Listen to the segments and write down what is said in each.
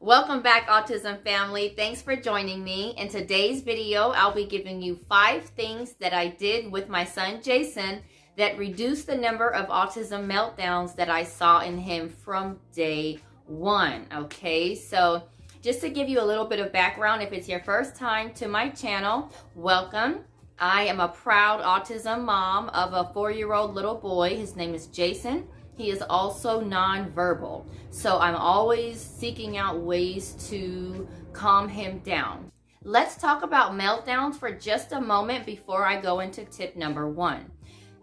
Welcome back, Autism family. Thanks for joining me. In today's video, I'll be giving you 5 things that I did with my son Jason that reduced the number of autism meltdowns that I saw in him from day 1. Okay, so just to give you a little bit of background, if it's your first time to my channel, welcome. I am a proud autism mom of a 4-year-old little boy. His name is Jason. He is also nonverbal, so I'm always seeking out ways to calm him down. Let's talk about meltdowns for just a moment before I go into tip number 1.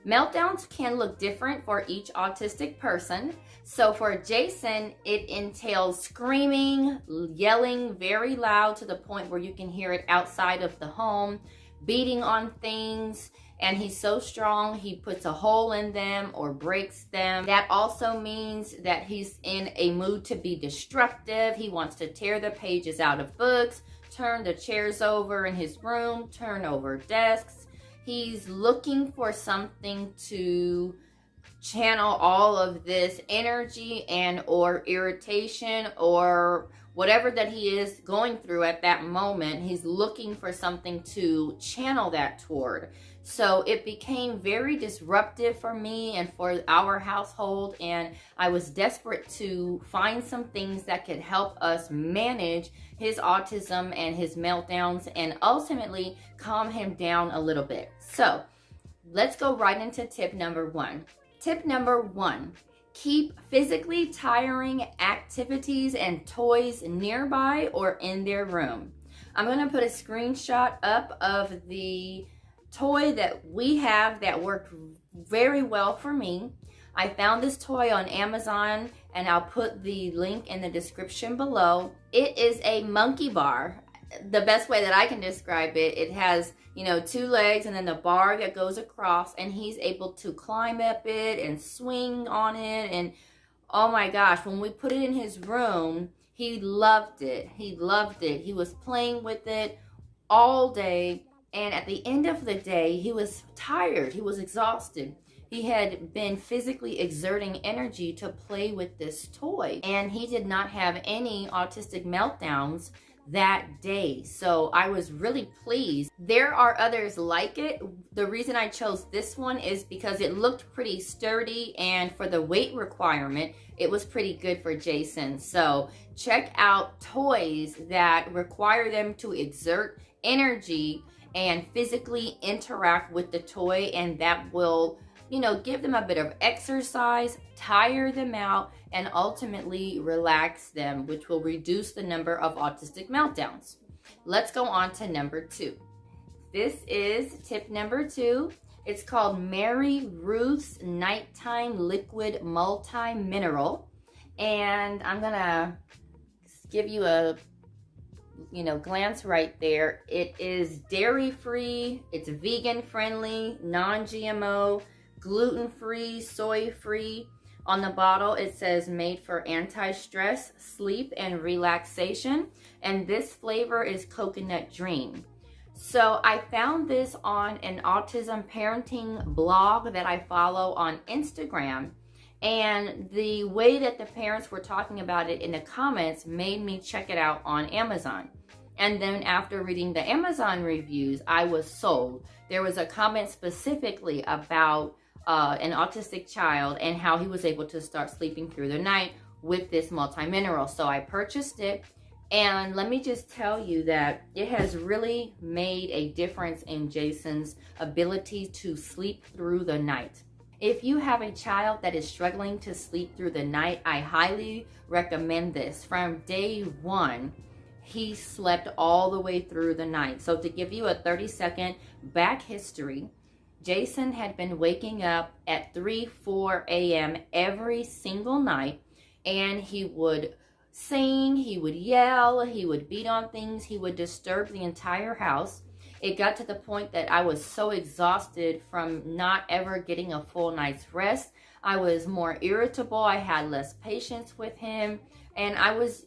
Meltdowns can look different for each autistic person. So for Jason, it entails screaming, yelling very loud to the point where you can hear it outside of the home, beating on things, and he's so strong he puts a hole in them or breaks them. That also means that he's in a mood to be destructive. He wants to tear the pages out of books, turn the chairs over in his room, turn over desks. He's looking for something to channel all of this energy and or irritation or whatever that he is going through at that moment. He's looking for something to channel that toward. So it became very disruptive for me and for our household, and I was desperate to find some things that could help us manage his autism and his meltdowns and ultimately calm him down a little bit. So let's go right into tip number 1. Tip number 1. Keep physically tiring activities and toys nearby or in their room. I'm going to put a screenshot up of the toy that we have that worked very well for me. I found this toy on Amazon and I'll put the link in the description below. It is a monkey bar. The best way that I can describe it, it has, 2 legs and then the bar that goes across, and he's able to climb up it and swing on it. And oh my gosh, when we put it in his room, he loved it. He loved it. He was playing with it all day. And at the end of the day, he was tired. He was exhausted. He had been physically exerting energy to play with this toy. And he did not have any autistic meltdowns that day. So I was really pleased. There are others like it. The reason I chose this one is because it looked pretty sturdy, and for the weight requirement, it was pretty good for Jason. So check out toys that require them to exert energy and physically interact with the toy, and that will, give them a bit of exercise, tire them out, and ultimately relax them, which will reduce the number of autistic meltdowns. Let's go on to number 2. This is tip number 2. It's called Mary Ruth's Nighttime Liquid Multi-Mineral, and I'm gonna give you a glance right there. It is dairy-free, it's vegan-friendly, non-GMO, gluten-free, soy-free. On the bottle, it says made for anti-stress, sleep, and relaxation. And this flavor is Coconut Dream. So I found this on an autism parenting blog that I follow on Instagram. And the way that the parents were talking about it in the comments made me check it out on Amazon. And then after reading the Amazon reviews, I was sold. There was a comment specifically about an autistic child and how he was able to start sleeping through the night with this multi-mineral. So I purchased it, and let me just tell you that it has really made a difference in Jason's ability to sleep through the night. If you have a child that is struggling to sleep through the night, I highly recommend this. From day 1, he slept all the way through the night. So to give you a 30-second back history, Jason had been waking up at 3-4 a.m. every single night, and he would sing, he would yell, he would beat on things, he would disturb the entire house. It got to the point that I was so exhausted from not ever getting a full night's rest. I was more irritable, I had less patience with him, and I was,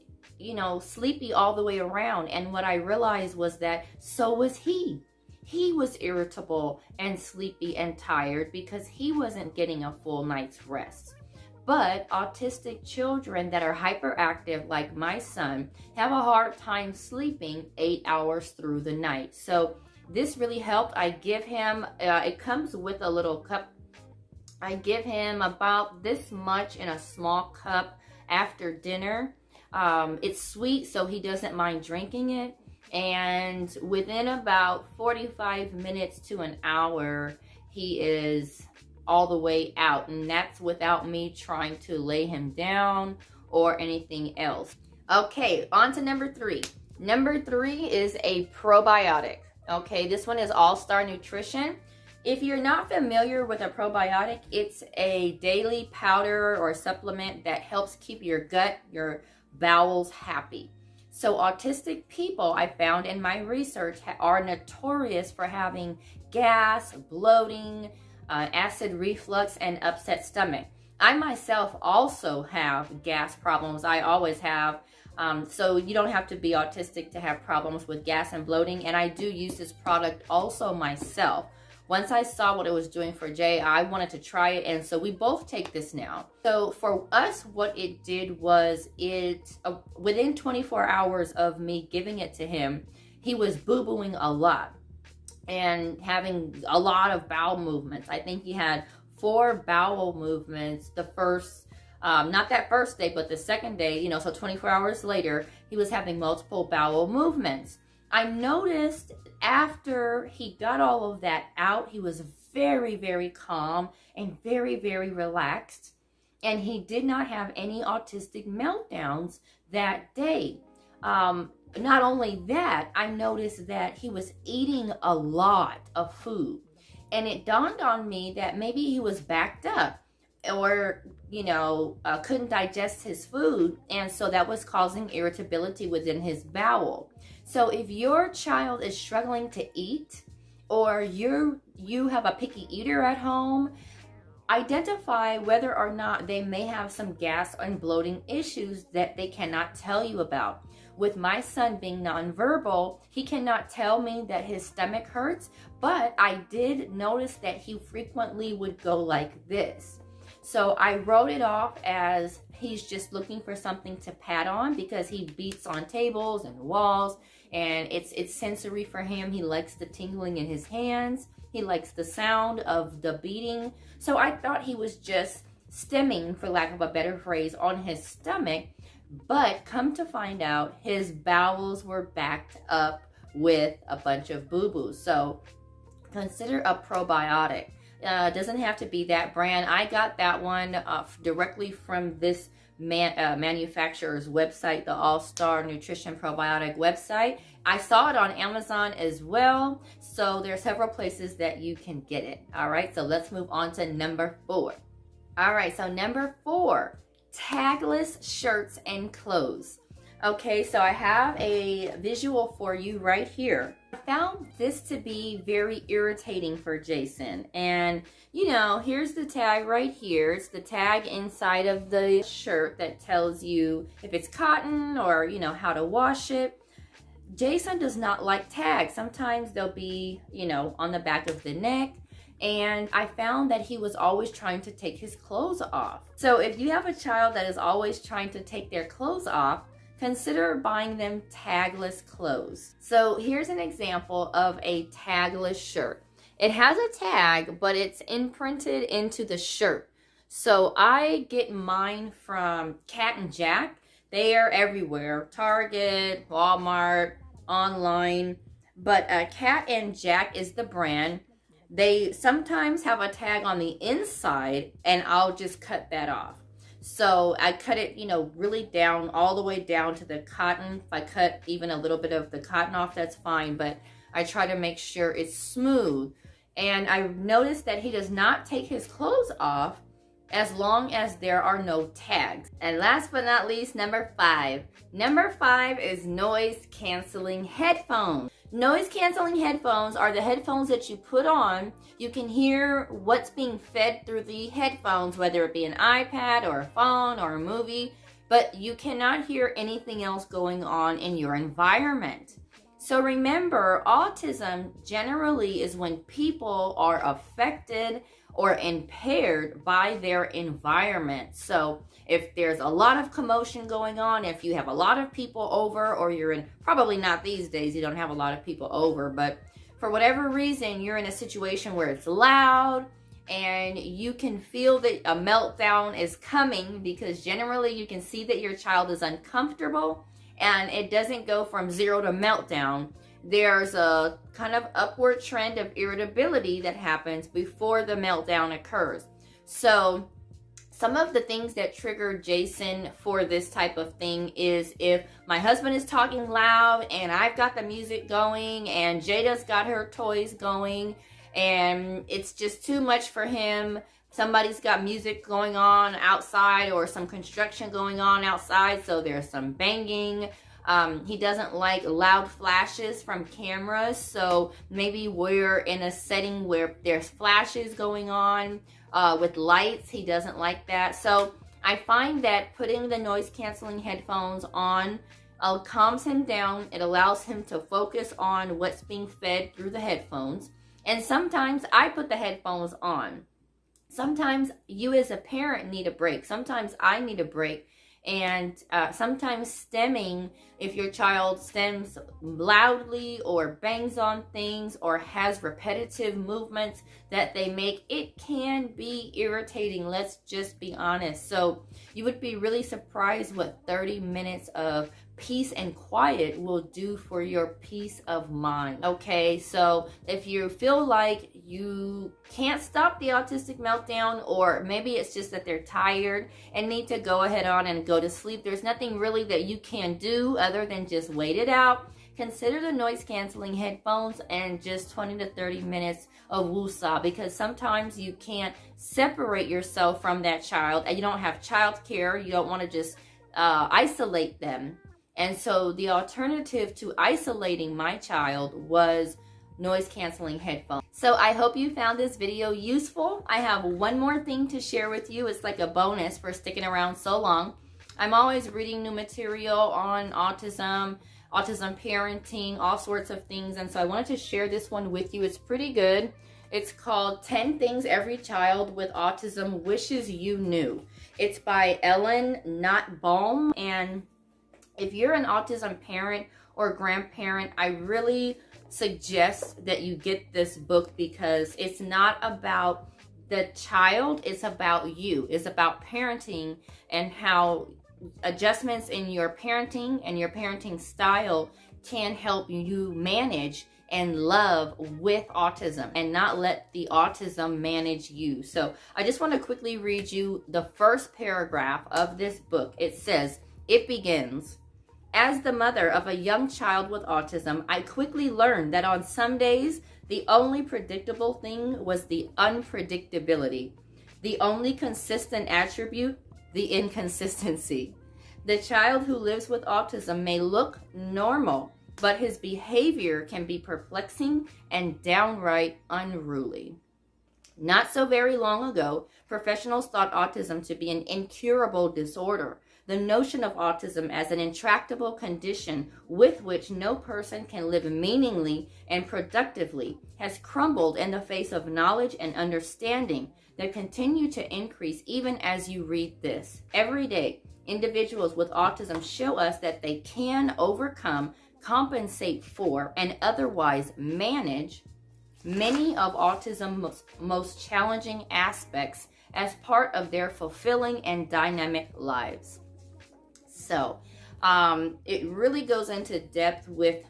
sleepy all the way around. And what I realized was that so was he. He was irritable and sleepy and tired because he wasn't getting a full night's rest. But autistic children that are hyperactive, like my son, have a hard time sleeping 8 hours through the night. So this really helped. I give him, it comes with a little cup. I give him about this much in a small cup after dinner. It's sweet, so he doesn't mind drinking it. And within about 45 minutes to an hour, he is all the way out, and that's without me trying to lay him down or anything else. Okay, on to number 3. Number 3 is a probiotic. Okay, this one is All-Star Nutrition. If you're not familiar with a probiotic, it's a daily powder or supplement that helps keep your gut, your bowels happy. So autistic people, I found in my research, are notorious for having gas, bloating, acid reflux, and upset stomach. I myself also have gas problems. I always have. So you don't have to be autistic to have problems with gas and bloating. And I do use this product also myself. Once I saw what it was doing for Jay, I wanted to try it. And so we both take this now. So for us, what it did was within 24 hours of me giving it to him, he was boo-booing a lot and having a lot of bowel movements. I think he had 4 bowel movements the first, not that first day, but the second day, so 24 hours later, he was having multiple bowel movements. I noticed after he got all of that out, he was very, very calm and very, very relaxed. And he did not have any autistic meltdowns that day. Not only that, I noticed that he was eating a lot of food. And it dawned on me that maybe he was backed up or, couldn't digest his food. And so that was causing irritability within his bowel. So if your child is struggling to eat, or you have a picky eater at home, identify whether or not they may have some gas and bloating issues that they cannot tell you about. With my son being nonverbal, he cannot tell me that his stomach hurts, but I did notice that he frequently would go like this. So I wrote it off as he's just looking for something to pat on, because he beats on tables and walls, and it's sensory for him. He likes the tingling in his hands. He likes the sound of the beating. So I thought he was just stemming, for lack of a better phrase, on his stomach. But come to find out, his bowels were backed up with a bunch of boo-boos. So consider a probiotic. Doesn't have to be that brand. I got that one directly from this manufacturer's website, the All-Star Nutrition Probiotic website. I saw it on Amazon as well. So there are several places that you can get it. All right, so let's move on to number 4. All right, so number 4, tagless shirts and clothes. Okay, so I have a visual for you right here. I found this to be very irritating for Jason. And, here's the tag right here. It's the tag inside of the shirt that tells you if it's cotton or, how to wash it. Jason does not like tags. Sometimes they'll be, on the back of the neck. And I found that he was always trying to take his clothes off. So if you have a child that is always trying to take their clothes off, consider buying them tagless clothes. So here's an example of a tagless shirt. It has a tag, but it's imprinted into the shirt. So I get mine from Cat and Jack. They are everywhere. Target, Walmart, online. But Cat and Jack is the brand. They sometimes have a tag on the inside, and I'll just cut that off. So I cut it, really down, all the way down to the cotton. If I cut even a little bit of the cotton off, that's fine. But I try to make sure it's smooth. And I noticed that he does not take his clothes off as long as there are no tags. And last but not least, number 5. Number 5 is noise canceling headphones. Noise canceling headphones are the headphones that you put on. You can hear what's being fed through the headphones, whether it be an iPad or a phone or a movie, but you cannot hear anything else going on in your environment. So remember, autism generally is when people are affected or impaired by their environment. So if there's a lot of commotion going on, if you have a lot of people over, or you're in, probably not these days, you don't have a lot of people over, but for whatever reason, you're in a situation where it's loud and you can feel that a meltdown is coming, because generally you can see that your child is uncomfortable and it doesn't go from 0 to meltdown. There's a kind of upward trend of irritability that happens before the meltdown occurs. So some of the things that trigger Jason for this type of thing is if my husband is talking loud and I've got the music going and Jada's got her toys going and it's just too much for him. Somebody's got music going on outside or some construction going on outside, so there's some banging. He doesn't like loud flashes from cameras, so maybe we're in a setting where there's flashes going on with lights. He doesn't like that. So I find that putting the noise canceling headphones on calms him down. It allows him to focus on what's being fed through the headphones. And sometimes I put the headphones on. Sometimes you as a parent need a break. Sometimes I need a break. And sometimes stemming, if your child stems loudly or bangs on things or has repetitive movements that they make, it can be irritating. Let's just be honest. So you would be really surprised what 30 minutes of peace and quiet will do for your peace of mind. Okay, so if you feel like you can't stop the autistic meltdown, or maybe it's just that they're tired and need to go ahead on and go to sleep, there's nothing really that you can do other than just wait it out. Consider the noise canceling headphones and just 20 to 30 minutes of woosah, because sometimes you can't separate yourself from that child and you don't have child care. You don't want to just isolate them. And so the alternative to isolating my child was noise canceling headphones. So I hope you found this video useful. I have one more thing to share with you. It's like a bonus for sticking around so long. I'm always reading new material on autism, autism parenting, all sorts of things. And so I wanted to share this one with you. It's pretty good. It's called 10 Things Every Child with Autism Wishes You Knew. It's by Ellen Nottbaum. And if you're an autism parent or grandparent, I really suggest that you get this book, because it's not about the child, it's about you. It's about parenting and how adjustments in your parenting and your parenting style can help you manage and love with autism and not let the autism manage you. So I just want to quickly read you the first paragraph of this book. It says, it begins, "As the mother of a young child with autism, I quickly learned that on some days, the only predictable thing was the unpredictability. The only consistent attribute, the inconsistency. The child who lives with autism may look normal, but his behavior can be perplexing and downright unruly. Not so very long ago, professionals thought autism to be an incurable disorder. The notion of autism as an intractable condition with which no person can live meaningfully and productively has crumbled in the face of knowledge and understanding that continue to increase even as you read this. Every day, individuals with autism show us that they can overcome, compensate for, and otherwise manage many of autism's most challenging aspects as part of their fulfilling and dynamic lives." So it really goes into depth with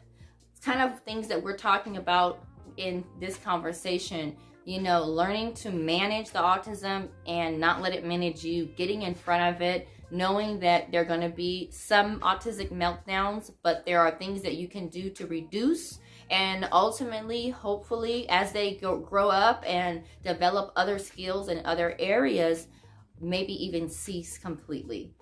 kind of things that we're talking about in this conversation. You know, learning to manage the autism and not let it manage you, getting in front of it, knowing that there are going to be some autistic meltdowns, but there are things that you can do to reduce, and ultimately, hopefully, as they grow up and develop other skills in other areas, maybe even cease completely.